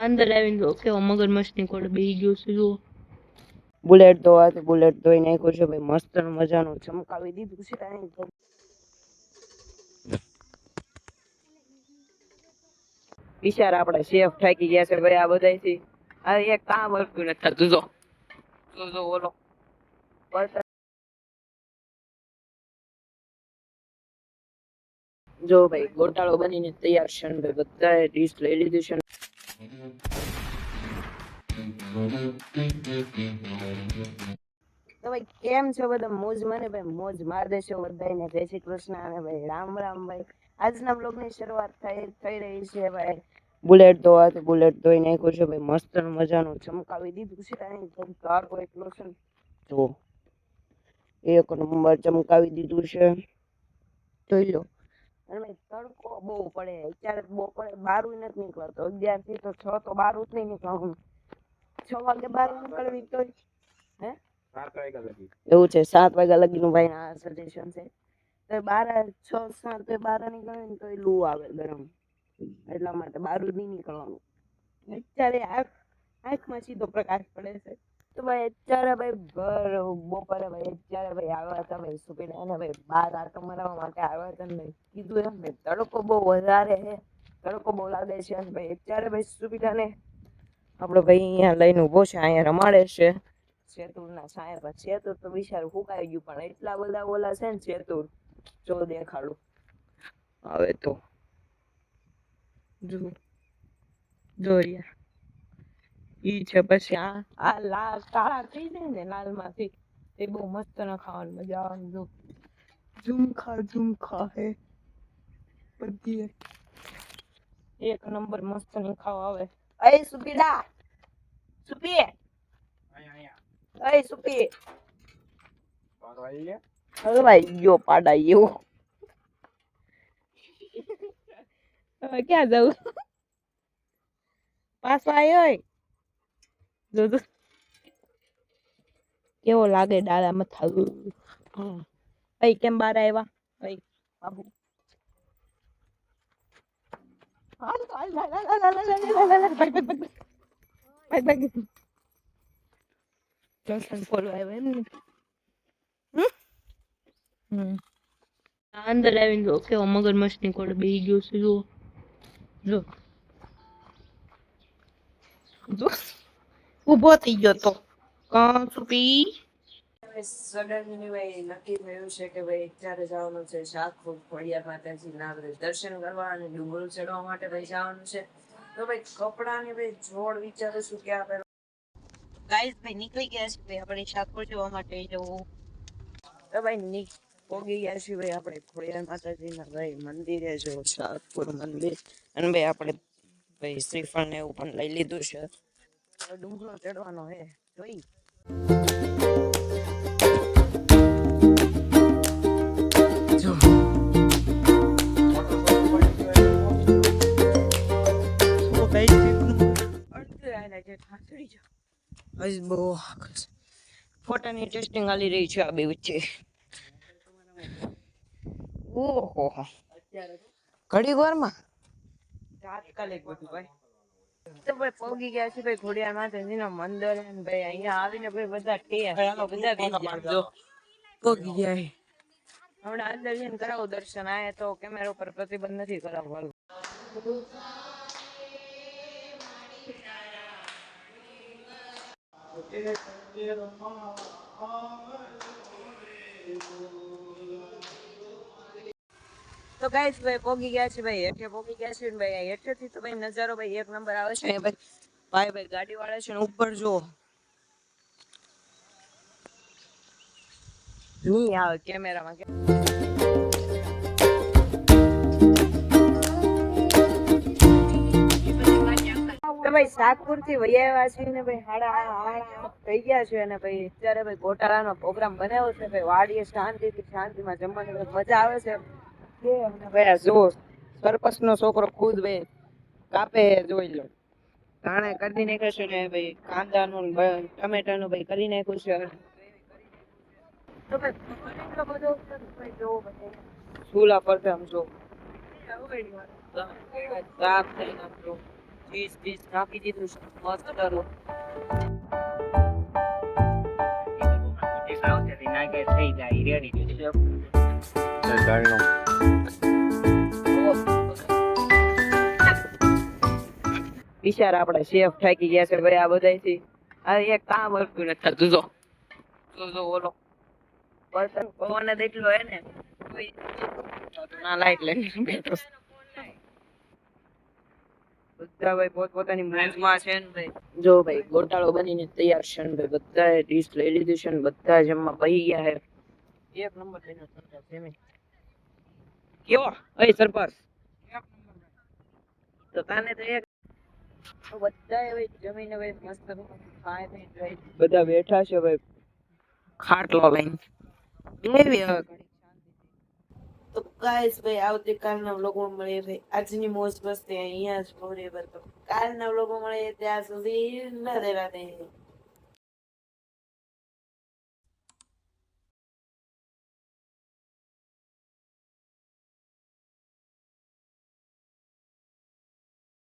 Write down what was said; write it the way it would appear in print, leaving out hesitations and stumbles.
અંદર આવીને જો કેવો મગરમચ્છની કોડ બેહી ગયો છે જો. બુલેટ ધોવાથી બુલેટ ધોઈ નાખ્યું છે ભાઈ, મસ્ત મજાનું ચમકાવી દીધું છે. બિચારા આપડા શેફ થાકી ગયા છે ભાઈ આ બધાથી. આ એક કામ વર્તું નથી થતું. જો ઓલો જો ભાઈ ગોટાળો બનીને તૈયાર છે ને ભાઈ બધાએ ડીશ લઈ લીધી છે. તો ભાઈ કેમ છો બધા? મોજ મને ભાઈ મોજ માર દેશો બધાને. જય શ્રી કૃષ્ણ અને ભાઈ રામ રામ ભાઈ. આજના બ્લોગની શરૂઆત થઈ રહી છે ભાઈ. બુલેટ ધોવાથી બુલેટ ધોઈ નાખ્યું છે ભાઈ, મસ્ત મજાનું ચમકાવી દીધું છે. કાકો એટલો છે જો એક નંબર ચમકાવી દીધું છે, જોઈ લો. અને ભાઈ તડકો બહુ પડે અત્યારે, બહુ પડે, બહાર નથી નીકળતો. 11 થી તો 6 તો બહાર જ નહીં નીકળવું. 6 વાગે બહાર નીકળવી તો હે 7 વાગ્યા લગી એવું છે. 7 વાગ્યા લગીનું ભાઈ આ સજેશન છે. તો 6-7 બહાર નીકળે ને તો લૂ આવે ગરમ, એટલા માટે બહાર જ નહીં નીકળવાનું. અત્યારે આંખમાં સીધો પ્રકાશ પડે છે. તો ભાઈ અત્યારે ભાઈ બપોરે ભાઈ અત્યારે ભાઈ આવ્યા હતા ભાઈ સુપીને અને ભાઈ બહાર આટો મરાવવા માટે આવ્યા હતા ને ભાઈ કીધું એમ ભાઈ તડકો બહુ વધારે છે, તડકો બહુ લાગે છે. અને ભાઈ અત્યારે ભાઈ સુપીટાને આપણો ભાઈ અહીંયા લઈને ઉભો છે, અહીંયા રમાડે છે શેતુરના છાંય પર. શેતુર તો બિચારું ફૂંકાઈ ગયું, પણ એટલા બધા ઓલા છે ને શેતુર, જો દેખાડું હવે તો જો ઈ છે. પછી આ લાલ કાળા થઈ જાય ને લાલ માંથી તે બહુ મસ્ત ના ખાવાની મજા આવવાની. જો ઝુમખા હે બધી એક નંબર મસ્ત ની ખાવા આવે. અય સુપીડા સુપી અય સુપી હલવાઈ ગયો પાડા એવો. હવે ક્યાં જવું? પાછો આવ્યો જો કેવો લાગે ડાળા મથા. અય કેમ બહાર આવ્યા? અય બાબુ અંદર આવીને જો કેવો મગરમચ્છની કોડ બેહી ગયો છે જો. જો ઉભો થઈ ગયો તો સુપી. સડનલી ભાઈ નક્કી થયું છે કે ભાઈ અત્યારે જવાનું છે શાહપુર ખોડિયાર માતાજીના દર્શન કરવા અને ડુંગર ચડવા માટે ભાઈ જવાનું છે. તો ભાઈ કપડાની ભાઈ જોડ વિચારું છું કે આપણે ગાઈસ ભાઈ નીકળી ગયા છે ભાઈ આપણે શાહપુર જવા માટે જવું. તો ભાઈ પોગી ગયા છીએ ભાઈ આપણે ખોડિયાર માતાજીના ભાઈ મંદિરે. જો શાહપુર મંદિર. અને ભાઈ આપણે ભાઈ શ્રીફળ ને એવું પણ લઈ લીધું છે. ડુંગરો ચડવાનો હે જોઈ. ફોટાની ટેસ્ટિંગ આલી રહી છે આ બે વચ્ચે. ઓહો ઘડી વારમાં તાત્કાલિક બધું ભાઈ. તો ભાઈ પોગી ગયા છે ભાઈ ખોડિયાર માતાજીના મંદિર. ભાઈ અહીંયા આવીને ભાઈ બધા પોગી ગયા. હમણાં અંદર જઈને કરાવો દર્શન. આયા તો કેમેરા ઉપર પ્રતિબંધ નથી કરાવવાનું. તો ગાઈસ ભાઈ પોગી ગયા છે ભાઈ હેઠે પોગી ગયા છે ભાઈ. હેઠેથી તો ભાઈ નજારો ભાઈ એક નંબર આવે છે ભાઈ. ભાઈ ગાડી વાળા છે ને ઉપર જો નહીં આવે કેમેરામાં. તો ભાઈ શાહપુર થી વહી આવ્યા છે ને ભાઈ 8:30 થઈ ગયા છે. અને ભાઈ અત્યારે ભાઈ ગોટાળાનો પ્રોગ્રામ બનાવ્યો છે ભાઈ વાડીએ શાંતિમાં જમવાની મજા આવે છે. ભાઈ જો સરપંચ નો છોકરો ખુદ ભાઈ કાપે જોઈ લો. ધાણા કરી નાખ્યા છે ને ભાઈ કાંદાનું ટમેટાનું ભાઈ કરી નાખ્યું છે. તો ભાઈ એટલો બધો ભાઈ જો ચૂલા પર આમ જો સાફ થઈ નાખજો. ચીઝ નાખી દીધું છે મસ્ત કરું. બિચારા આપડા શેફ થાકી ગયા છે ભાઈ આ બધાયથી. આ એક કામ હરખું નથી થતું. જો ઓલો બર્તન પવન જ એટલો હે ને ના લાઈટ લઈને બેઠો છે. બધા ભાઈ પોતપોતાની મોજમાં છે ને ભાઈ. જો ભાઈ ગોટાળો બનીને તૈયાર છે ને ભાઈ બધાએ ડીશ લઈ લીધી છે ને બધા જમવા બેહી ગયા છે. એક નંબર લઈને સરપાસ જમી કેવો એ સરપાસ તો તાને તો એક તો બધા હવે જમીને ભાઈ મસ્ત ખાય પી ભાઈ બધા બેઠા છે ભાઈ ખાટલો લઈને એવી હવે ઘણી શાંતિ. તો ગાઈસ ભાઈ આવતીકાલના વ્લોગમાં મળીએ ભાઈ. આજની મોજ મસ્તી અહીંયા જ ફોરેવર. તો કાલના વ્લોગમાં મળીએ ત્યાં સુધી રાધે રાધે.